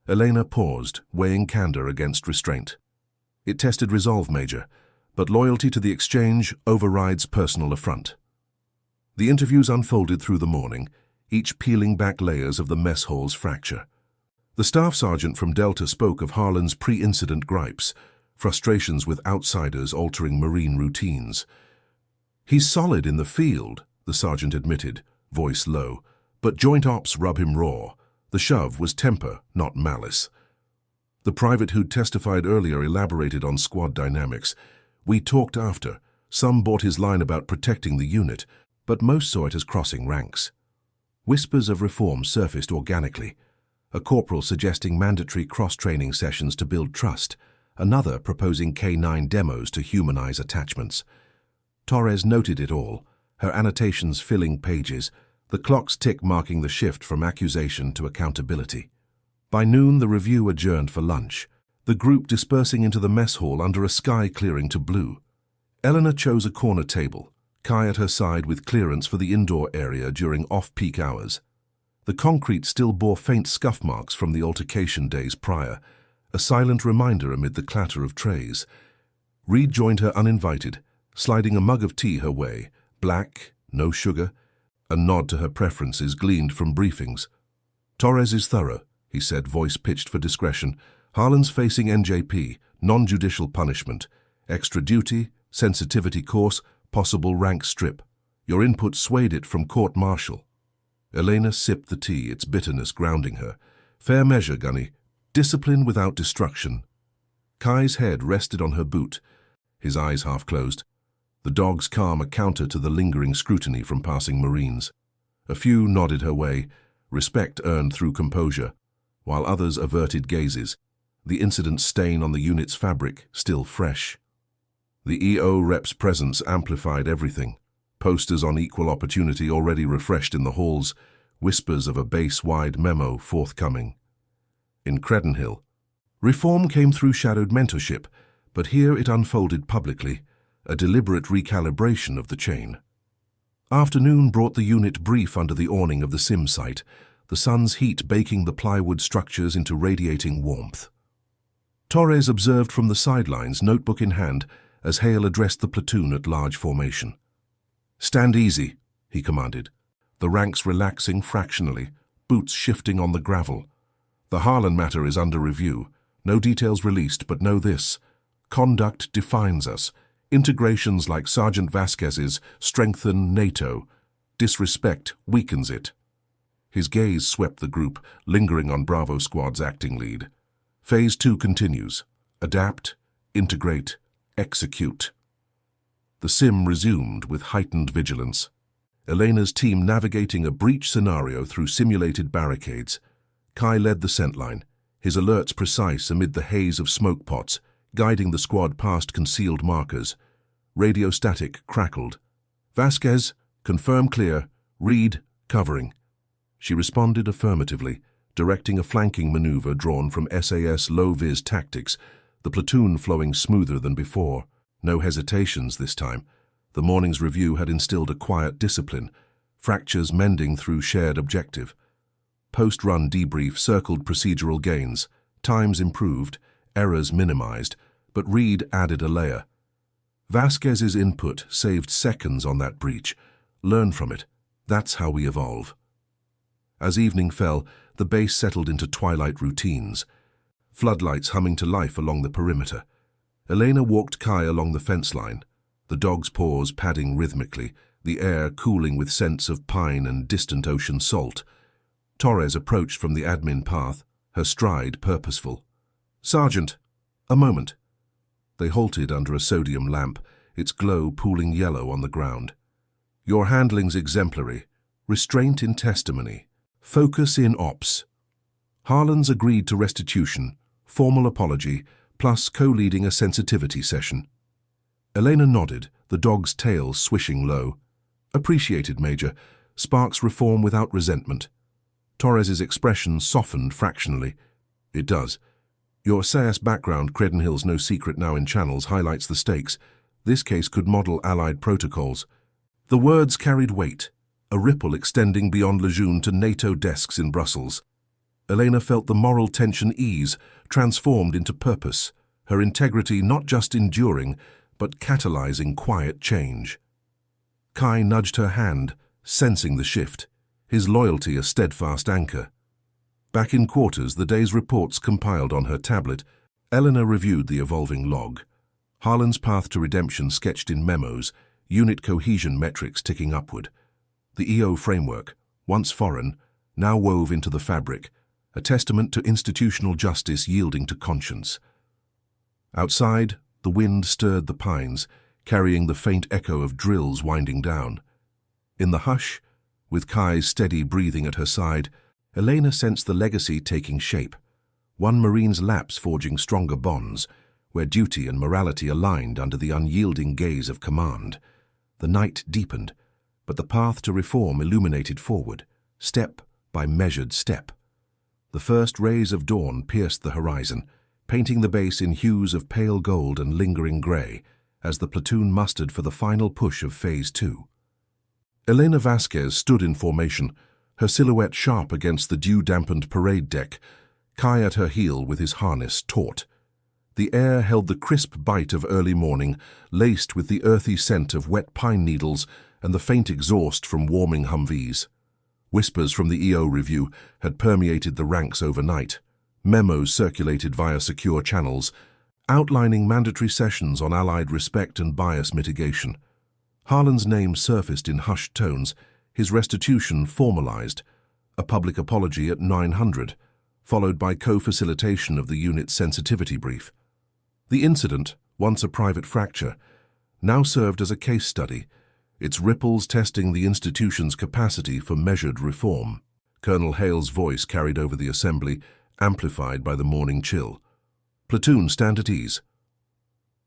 Elena paused, weighing candor against restraint. It tested resolve, Major, but loyalty to the exchange overrides personal affront. The interviews unfolded through the morning, each peeling back layers of the mess hall's fracture. The staff sergeant from Delta spoke of Harlan's pre-incident gripes, frustrations with outsiders altering Marine routines. "He's solid in the field," the sergeant admitted, voice low, "but joint ops rub him raw. The shove was temper, not malice." The private who'd testified earlier elaborated on squad dynamics. "We talked after. Some bought his line about protecting the unit, but most saw it as crossing ranks." Whispers of reform surfaced organically. A corporal suggesting mandatory cross-training sessions to build trust, another proposing K9 demos to humanize attachments. Torres noted it all, her annotations filling pages, the clock's tick marking the shift from accusation to accountability. By noon, the review adjourned for lunch, the group dispersing into the mess hall under a sky clearing to blue. Eleanor chose a corner table, Kai at her side with clearance for the indoor area during off-peak hours. The concrete still bore faint scuff marks from the altercation days prior, a silent reminder amid the clatter of trays. Reed joined her uninvited, sliding a mug of tea her way, black, no sugar. A nod to her preferences gleaned from briefings. "Torres is thorough," he said, voice pitched for discretion. "Harlan's facing NJP, non-judicial punishment, extra duty, sensitivity course, possible rank strip. Your input swayed it from court-martial." Elena sipped the tea, its bitterness grounding her. "Fair measure, Gunny. Discipline without destruction." Kai's head rested on her boot, his eyes half closed. The dog's calm a counter to the lingering scrutiny from passing Marines. A few nodded her way, respect earned through composure, while others averted gazes, the incident stain on the unit's fabric still fresh. The EO rep's presence amplified everything. Posters on equal opportunity already refreshed in the halls, whispers of a base-wide memo forthcoming. In Credenhill, reform came through shadowed mentorship, but here it unfolded publicly, a deliberate recalibration of the chain. Afternoon brought the unit brief under the awning of the sim site, the sun's heat baking the plywood structures into radiating warmth. Torres observed from the sidelines, notebook in hand, as Hale addressed the platoon at large formation. "Stand easy," he commanded, the ranks relaxing fractionally, boots shifting on the gravel. "The Harlan matter is under review. No details released, but know this. Conduct defines us. Integrations like Sergeant Vasquez's strengthen NATO. Disrespect weakens it." His gaze swept the group, lingering on Bravo Squad's acting lead. Phase 2 continues. Adapt, integrate, execute. The sim resumed with heightened vigilance. Elena's team navigating a breach scenario through simulated barricades. Kai led the scent line, his alerts precise amid the haze of smoke pots, guiding the squad past concealed markers. Radio static crackled. "Vasquez, confirm clear. Reed, covering." She responded affirmatively, directing a flanking maneuver drawn from SAS low-vis tactics, the platoon flowing smoother than before. No hesitations this time. The morning's review had instilled a quiet discipline, fractures mending through shared objective. Post-run debrief circled procedural gains, times improved, errors minimized, but Reed added a layer. Vasquez's input saved seconds on that breach. Learn from it. That's how we evolve. As evening fell, the base settled into twilight routines, floodlights humming to life along the perimeter. Elena walked Kai along the fence line, the dog's paws padding rhythmically, the air cooling with scents of pine and distant ocean salt. Torres approached from the admin path, her stride purposeful. "Sergeant, a moment." They halted under a sodium lamp, its glow pooling yellow on the ground. "Your handling's exemplary. Restraint in testimony. Focus in ops." Harlan's agreed to restitution, formal apology, plus co-leading a sensitivity session. Elena nodded, the dog's tail swishing low. "Appreciated, Major. Sparks reform without resentment." Torres's expression softened fractionally. "It does. Your SAS background, Credenhill's no secret now in channels, highlights the stakes. This case could model Allied protocols." The words carried weight, a ripple extending beyond Lejeune to NATO desks in Brussels. Elena felt the moral tension ease, transformed into purpose, her integrity not just enduring, but catalyzing quiet change. Kai nudged her hand, sensing the shift, his loyalty a steadfast anchor. Back in quarters, the day's reports compiled on her tablet, Eleanor reviewed the evolving log. Harlan's path to redemption sketched in memos, unit cohesion metrics ticking upward. The EO framework, once foreign, now wove into the fabric, a testament to institutional justice yielding to conscience. Outside, the wind stirred the pines, carrying the faint echo of drills winding down. In the hush, with Kai's steady breathing at her side, Elena sensed the legacy taking shape. One Marine's lapse forging stronger bonds, where duty and morality aligned under the unyielding gaze of command. The night deepened, but the path to reform illuminated forward, step by measured step. The first rays of dawn pierced the horizon, painting the base in hues of pale gold and lingering grey, as the platoon mustered for the final push of Phase 2. Elena Vasquez stood in formation, her silhouette sharp against the dew-dampened parade deck, Kai at her heel with his harness taut. The air held the crisp bite of early morning, laced with the earthy scent of wet pine needles and the faint exhaust from warming Humvees. Whispers from the EO review had permeated the ranks overnight, memos circulated via secure channels, outlining mandatory sessions on Allied respect and bias mitigation. Harlan's name surfaced in hushed tones, his restitution formalized, a public apology at 900, followed by co-facilitation of the unit's sensitivity brief. The incident, once a private fracture, now served as a case study, its ripples testing the institution's capacity for measured reform. Colonel Hale's voice carried over the assembly, amplified by the morning chill. "Platoon, stand at ease."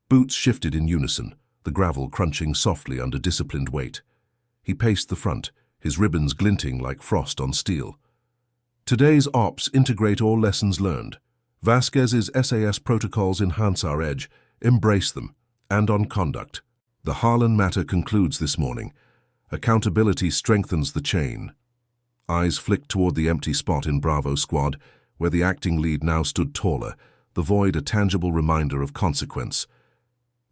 Boots shifted in unison, the gravel crunching softly under disciplined weight. He paced the front, his ribbons glinting like frost on steel. "Today's ops integrate all lessons learned. Vasquez's SAS protocols enhance our edge, embrace them, and on conduct. The Harlan matter concludes this morning. Accountability strengthens the chain." Eyes flicked toward the empty spot in Bravo Squad, where the acting lead now stood taller, the void a tangible reminder of consequence.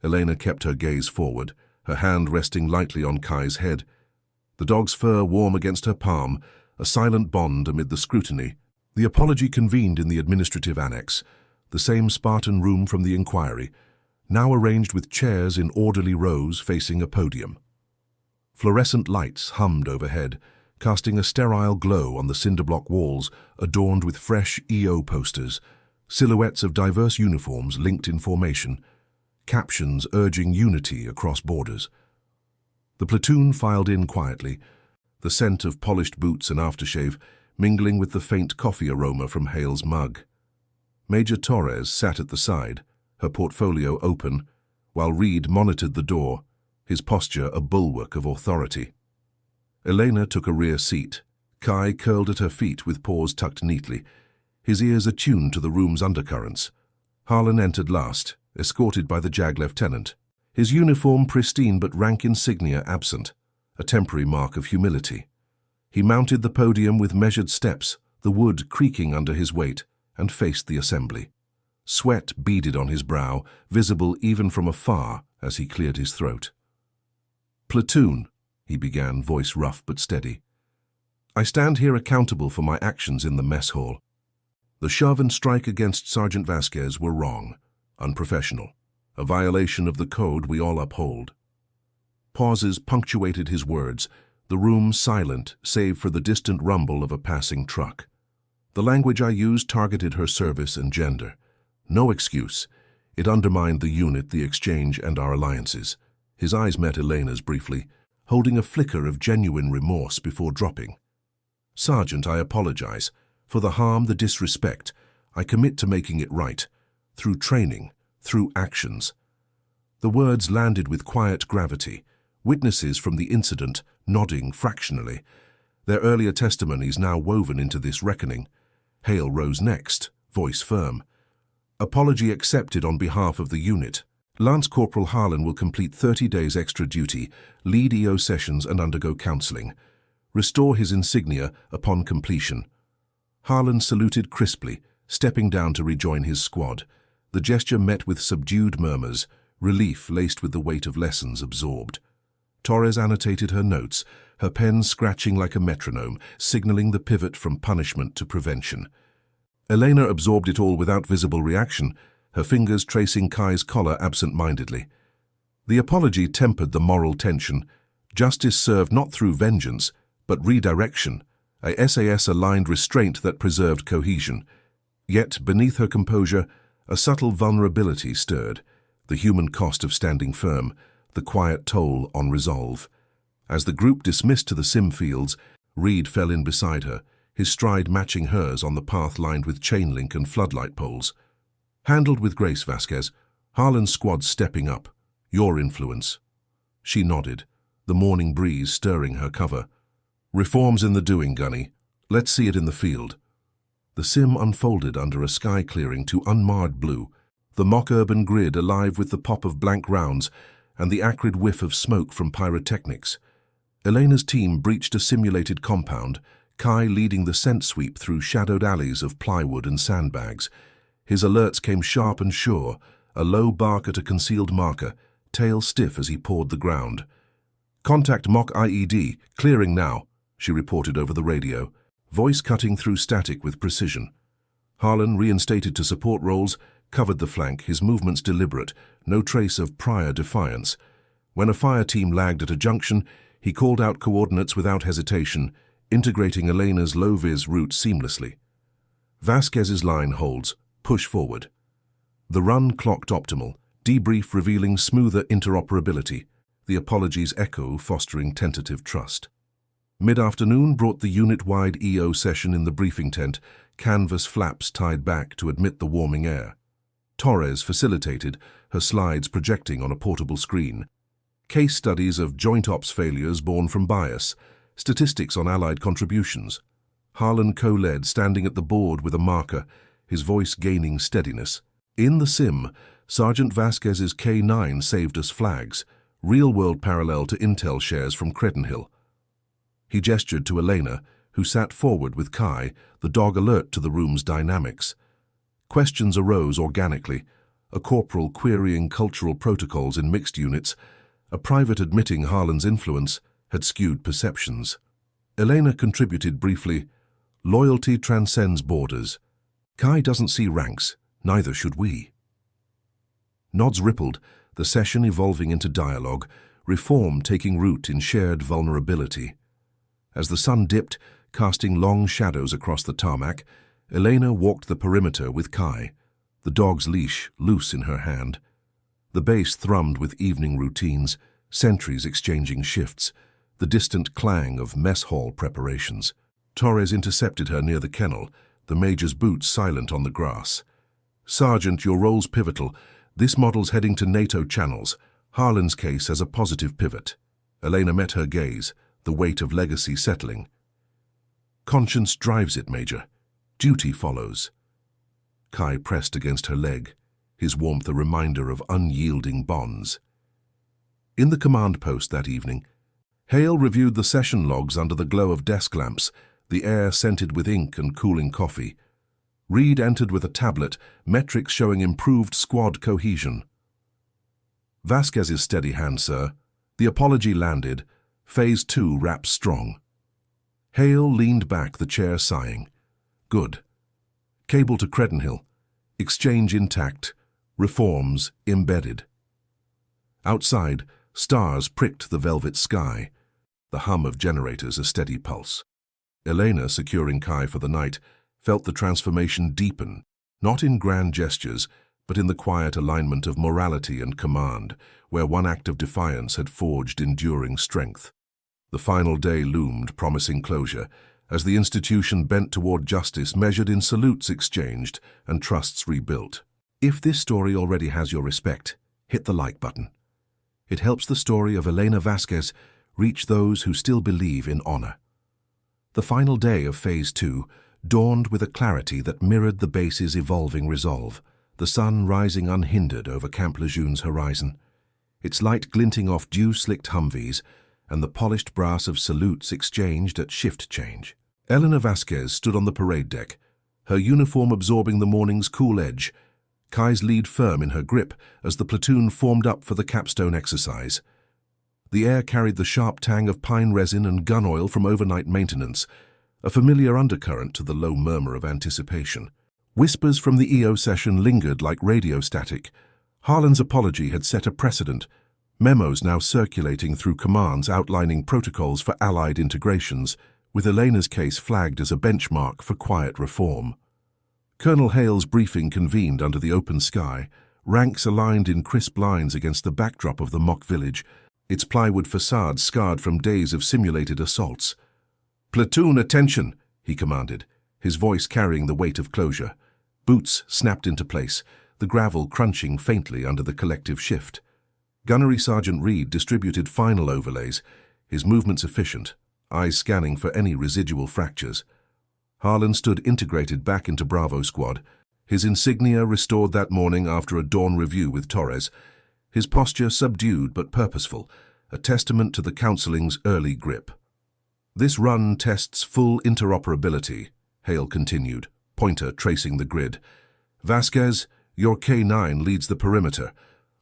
Elena kept her gaze forward, her hand resting lightly on Kai's head. The dog's fur warm against her palm, a silent bond amid the scrutiny. The apology convened in the administrative annex, the same Spartan room from the inquiry, now arranged with chairs in orderly rows facing a podium. Fluorescent lights hummed overhead, casting a sterile glow on the cinder-block walls adorned with fresh EO posters, silhouettes of diverse uniforms linked in formation, captions urging unity across borders. The platoon filed in quietly, the scent of polished boots and aftershave mingling with the faint coffee aroma from Hale's mug. Major Torres sat at the side, her portfolio open, while Reed monitored the door, his posture a bulwark of authority. Elena took a rear seat. Kai curled at her feet with paws tucked neatly, his ears attuned to the room's undercurrents. Harlan entered last, escorted by the JAG lieutenant, his uniform pristine but rank insignia absent, a temporary mark of humility. He mounted the podium with measured steps, the wood creaking under his weight, and faced the assembly. Sweat beaded on his brow, visible even from afar as he cleared his throat. "Platoon," he began, voice rough but steady. "I stand here accountable for my actions in the mess hall. The shove and strike against Sergeant Vasquez were wrong, unprofessional, a violation of the code we all uphold." Pauses punctuated his words, the room silent save for the distant rumble of a passing truck. The language I used targeted her service and gender. No excuse. It undermined the unit, the exchange, and our alliances. His eyes met Elena's briefly, holding a flicker of genuine remorse before dropping. "Sergeant, I apologize. For the harm, the disrespect, I commit to making it right. Through training, through actions." The words landed with quiet gravity, witnesses from the incident nodding fractionally, their earlier testimonies now woven into this reckoning. Hale rose next, voice firm. "Apology accepted on behalf of the unit. Lance Corporal Harlan will complete 30 days extra duty, lead EO sessions and undergo counseling. Restore his insignia upon completion. Harlan saluted crisply, stepping down to rejoin his squad. The gesture met with subdued murmurs, relief laced with the weight of lessons absorbed. Torres annotated her notes, her pen scratching like a metronome, signaling the pivot from punishment to prevention. Elena absorbed it all without visible reaction, her fingers tracing Kai's collar absent-mindedly. The apology tempered the moral tension. Justice served not through vengeance, but redirection, a SAS-aligned restraint that preserved cohesion. Yet, beneath her composure, a subtle vulnerability stirred, the human cost of standing firm, the quiet toll on resolve. As the group dismissed to the sim fields, Reed fell in beside her, his stride matching hers on the path lined with chain link and floodlight poles. Handled with grace, Vasquez. Harlan's squad stepping up. Your influence. She nodded, the morning breeze stirring her cover. Reforms in the doing, Gunny. Let's see it in the field. The sim unfolded under a sky clearing to unmarred blue, the mock urban grid alive with the pop of blank rounds and the acrid whiff of smoke from pyrotechnics. Elena's team breached a simulated compound, Kai leading the scent sweep through shadowed alleys of plywood and sandbags. His alerts came sharp and sure, a low bark at a concealed marker, tail stiff as he pawed the ground. Contact mock IED, clearing now, she reported over the radio, voice cutting through static with precision. Harlan, reinstated to support roles, covered the flank, his movements deliberate, no trace of prior defiance. When a fire team lagged at a junction, he called out coordinates without hesitation, integrating Elena's low-vis route seamlessly. Vasquez's line holds, push forward. The run clocked optimal, debrief revealing smoother interoperability, the apologies echo fostering tentative trust. Mid-afternoon brought the unit-wide EO session in the briefing tent, canvas flaps tied back to admit the warming air. Torres facilitated, her slides projecting on a portable screen. Case studies of joint ops failures born from bias, statistics on Allied contributions. Harlan co-led, standing at the board with a marker, his voice gaining steadiness. In the sim, Sergeant Vasquez's K9 saved us flags, real-world parallel to intel shares from Credenhill. He gestured to Elena, who sat forward with Kai, the dog alert to the room's dynamics. Questions arose organically, a corporal querying cultural protocols in mixed units, a private admitting Harlan's influence had skewed perceptions. Elena contributed briefly, loyalty transcends borders. Kai doesn't see ranks, neither should we. Nods rippled, the session evolving into dialogue, reform taking root in shared vulnerability. As the sun dipped, casting long shadows across the tarmac, Elena walked the perimeter with Kai, the dog's leash loose in her hand. The base thrummed with evening routines, sentries exchanging shifts, the distant clang of mess hall preparations. Torres intercepted her near the kennel, the major's boots silent on the grass. Sergeant, your role's pivotal. This model's heading to NATO channels. Harlan's case has a positive pivot. Elena met her gaze, the weight of legacy settling. Conscience drives it, Major. Duty follows. Kai pressed against her leg, his warmth a reminder of unyielding bonds. In the command post that evening, Hale reviewed the session logs under the glow of desk lamps, the air scented with ink and cooling coffee. Reed entered with a tablet, metrics showing improved squad cohesion. Vasquez's steady hand, sir. The apology landed. Phase 2 wraps strong. Hale leaned back, the chair sighing. Good. Cable to Credenhill. Exchange intact. Reforms embedded. Outside, stars pricked the velvet sky. The hum of generators a steady pulse. Elena, securing Kai for the night, felt the transformation deepen, not in grand gestures, but in the quiet alignment of morality and command, where one act of defiance had forged enduring strength. The final day loomed, promising closure, as the institution bent toward justice measured in salutes exchanged and trusts rebuilt. If this story already has your respect, hit the like button. It helps the story of Elena Vasquez reach those who still believe in honor. The final day of Phase 2 dawned with a clarity that mirrored the base's evolving resolve, the sun rising unhindered over Camp Lejeune's horizon, its light glinting off dew-slicked Humvees, and the polished brass of salutes exchanged at shift change. Elena Vasquez stood on the parade deck, her uniform absorbing the morning's cool edge, Kai's lead firm in her grip as the platoon formed up for the capstone exercise. The air carried the sharp tang of pine resin and gun oil from overnight maintenance, a familiar undercurrent to the low murmur of anticipation. Whispers from the EO session lingered like radio static. Harlan's apology had set a precedent, memos now circulating through commands outlining protocols for Allied integrations, with Elena's case flagged as a benchmark for quiet reform. Colonel Hale's briefing convened under the open sky, ranks aligned in crisp lines against the backdrop of the mock village, its plywood facade scarred from days of simulated assaults. "Platoon, attention!" he commanded, his voice carrying the weight of closure. Boots snapped into place, the gravel crunching faintly under the collective shift. Gunnery Sergeant Reed distributed final overlays, his movements efficient, eyes scanning for any residual fractures. Harlan stood integrated back into Bravo Squad, his insignia restored that morning after a dawn review with Torres, his posture subdued but purposeful, a testament to the counseling's early grip. "This run tests full interoperability," Hale continued, pointer tracing the grid. "Vasquez, your K-9 leads the perimeter.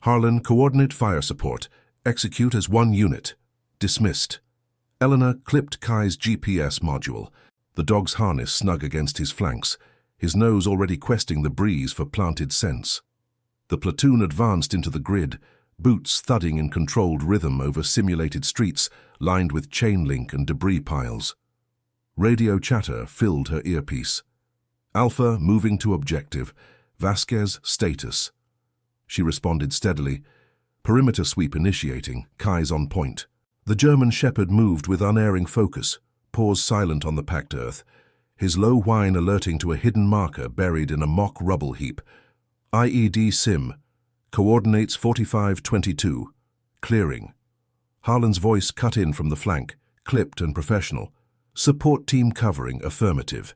Harlan, coordinate fire support. Execute as one unit. Dismissed." Elena clipped Kai's GPS module, the dog's harness snug against his flanks, his nose already questing the breeze for planted scents. The platoon advanced into the grid, boots thudding in controlled rhythm over simulated streets lined with chain link and debris piles. Radio chatter filled her earpiece. "Alpha moving to objective. Vasquez status." She responded steadily. "Perimeter sweep initiating. Kai's on point." The German shepherd moved with unerring focus, paused silent on the packed earth, his low whine alerting to a hidden marker buried in a mock rubble heap. "IED sim. Coordinates 4522. Clearing." Harlan's voice cut in from the flank, clipped and professional. "Support team covering, affirmative."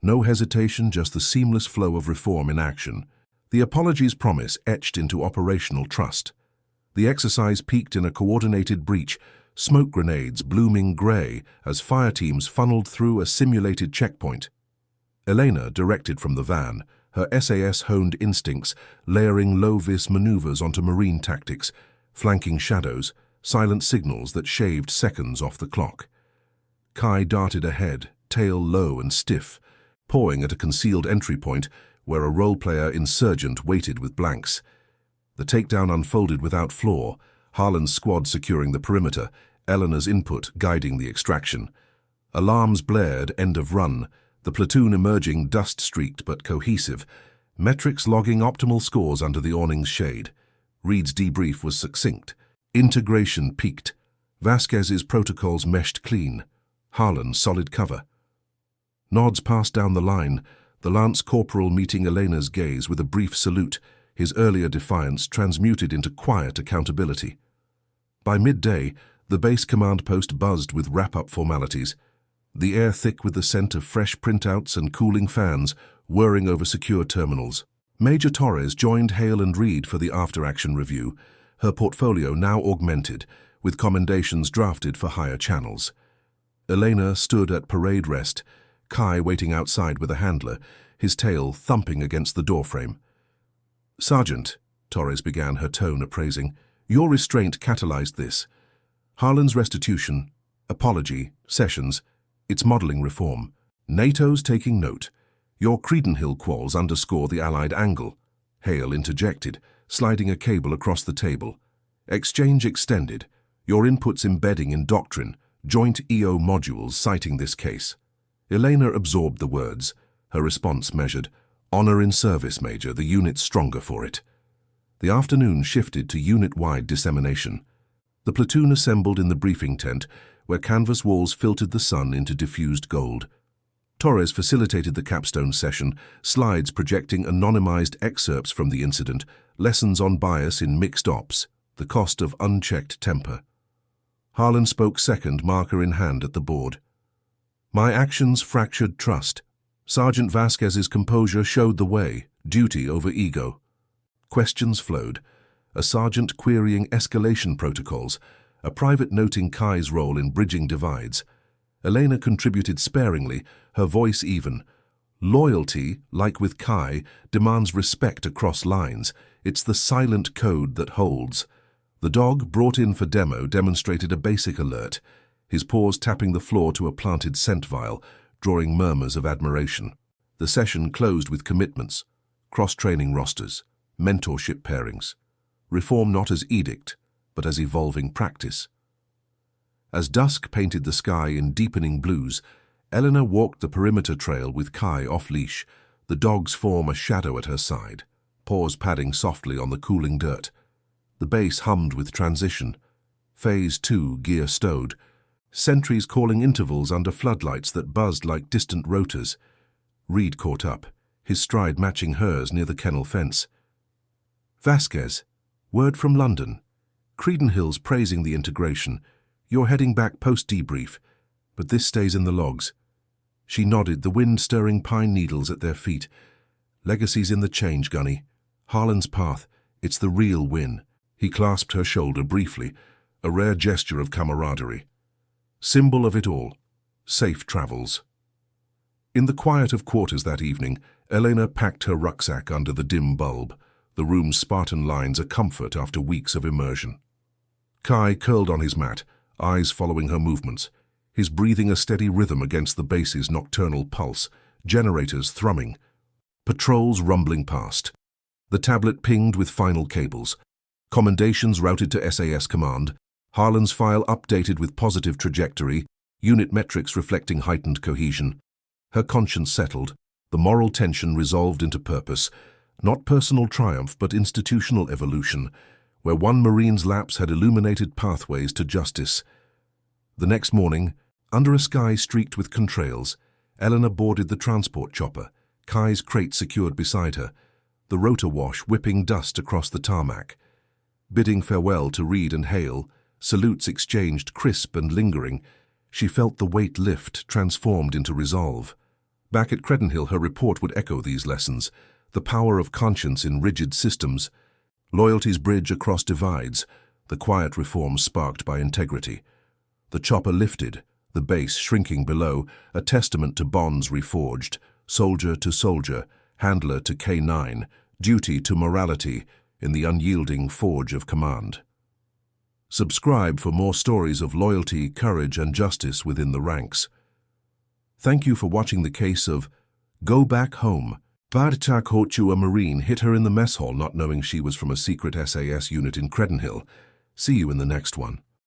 No hesitation, just the seamless flow of reform in action. The apology's promise etched into operational trust. The exercise peaked in a coordinated breach, smoke grenades blooming grey as fire teams funneled through a simulated checkpoint. Elena directed from the van, her SAS-honed instincts layering low-vis maneuvers onto marine tactics, flanking shadows, silent signals that shaved seconds off the clock. Kai darted ahead, tail low and stiff, pawing at a concealed entry point where a role-player insurgent waited with blanks. The takedown unfolded without flaw, Harlan's squad securing the perimeter, Elena's input guiding the extraction. Alarms blared, end of run, the platoon emerging dust-streaked but cohesive, metrics logging optimal scores under the awning's shade. Reed's debrief was succinct. Integration peaked. Vasquez's protocols meshed clean. Harlan solid cover. Nods passed down the line, the lance corporal meeting Elena's gaze with a brief salute, his earlier defiance transmuted into quiet accountability. By midday, the base command post buzzed with wrap-up formalities, the air thick with the scent of fresh printouts and cooling fans whirring over secure terminals. Major Torres joined Hale and Reed for the after-action review, her portfolio now augmented, with commendations drafted for higher channels. Elena stood at parade rest, Kai waiting outside with a handler, his tail thumping against the doorframe. "Sergeant," Torres began, her tone appraising, "your restraint catalyzed this. Harlan's restitution, apology, sessions, its modelling reform. NATO's taking note. Your Credenhill quals underscore the Allied angle." Hale interjected, sliding a cable across the table. "Exchange extended. Your inputs embedding in doctrine, joint EO modules citing this case." Elena absorbed the words, her response measured. "Honor in service, Major, the unit's stronger for it." The afternoon shifted to unit-wide dissemination. The platoon assembled in the briefing tent, where canvas walls filtered the sun into diffused gold. Torres facilitated the capstone session, slides projecting anonymized excerpts from the incident, lessons on bias in mixed ops, the cost of unchecked temper. Harlan spoke second, marker in hand at the board. "My actions fractured trust. Sergeant Vasquez's composure showed the way, duty over ego." Questions flowed, a sergeant querying escalation protocols, a private noting Kai's role in bridging divides. Elena contributed sparingly, her voice even. Loyalty, like with Kai, demands respect across lines. It's the silent code that holds. The dog, brought in for demo, demonstrated a basic alert, his paws tapping the floor to a planted scent vial, drawing murmurs of admiration. The session closed with commitments, cross-training rosters, mentorship pairings. Reform not as edict, but as evolving practice. As dusk painted the sky in deepening blues, Eleanor walked the perimeter trail with Kai off-leash, the dog's form a shadow at her side, paws padding softly on the cooling dirt. The base hummed with transition. Phase 2 gear stowed, sentries calling intervals under floodlights that buzzed like distant rotors. Reed caught up, his stride matching hers near the kennel fence. Vasquez, word from London. Credenhill's praising the integration. You're heading back post-debrief, but this stays in the logs. She nodded, the wind stirring pine needles at their feet. Legacy's in the change, Gunny. Harlan's path, it's the real win. He clasped her shoulder briefly, a rare gesture of camaraderie. Symbol of it all, safe travels. In the quiet of quarters that evening, Elena packed her rucksack under the dim bulb, the room's Spartan lines a comfort after weeks of immersion. Kai curled on his mat, eyes following her movements, his breathing a steady rhythm against the base's nocturnal pulse, generators thrumming, patrols rumbling past. The tablet pinged with final cables, commendations routed to SAS command, Harlan's file updated with positive trajectory, unit metrics reflecting heightened cohesion. Her conscience settled, the moral tension resolved into purpose, not personal triumph but institutional evolution, where one Marine's lapse had illuminated pathways to justice. The next morning, under a sky streaked with contrails, Eleanor boarded the transport chopper, Kai's crate secured beside her, the rotor wash whipping dust across the tarmac. Bidding farewell to Reed and Hale, salutes exchanged crisp and lingering, she felt the weight lift, transformed into resolve. Back at Credenhill, her report would echo these lessons, the power of conscience in rigid systems, loyalty's bridge across divides, the quiet reforms sparked by integrity. The chopper lifted, the base shrinking below, a testament to bonds reforged, soldier to soldier, handler to K9, duty to morality, in the unyielding forge of command. Subscribe for more stories of loyalty, courage, and justice within the ranks. Thank you for watching the case of Go Back Home. Btch Hochu, a Marine, hit her in the mess hall not knowing she was from a secret SAS unit in Credenhill. See you in the next one.